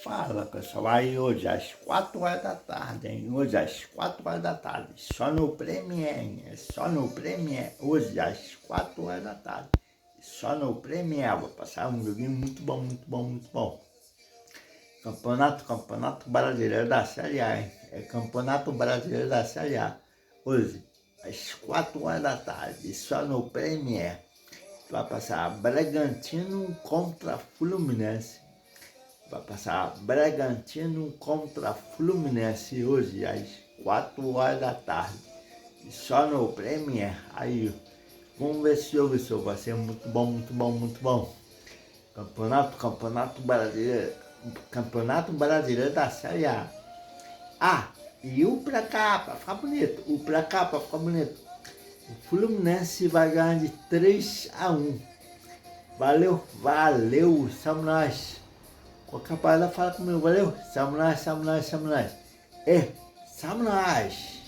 Fala pessoal, aí hoje às 4 horas da tarde, hein? Hoje às 4 horas da tarde, só no Premiere, hein? Só no Premiere, hoje às 4 horas da tarde, só no Premiere, vou passar um joguinho muito bom, muito bom, muito bom. Campeonato Brasileiro da Série A, hein? É Campeonato Brasileiro da Série A, hoje às 4 horas da tarde, só no Premiere, vai passar Bragantino contra Fluminense. Vai passar Bragantino contra Fluminense hoje às 4 horas da tarde. E só no Premier. Aí, vamos ver esse jogo, isso vai ser muito bom, muito bom, muito bom. Campeonato Brasileiro da Série A. Ah, e o pra cá, pra ficar bonito. O pra cá, pra ficar bonito. O Fluminense vai ganhar de 3-1. Valeu, somos nós. Qualquer parada fala comigo, valeu? Samunais. É, Samunais.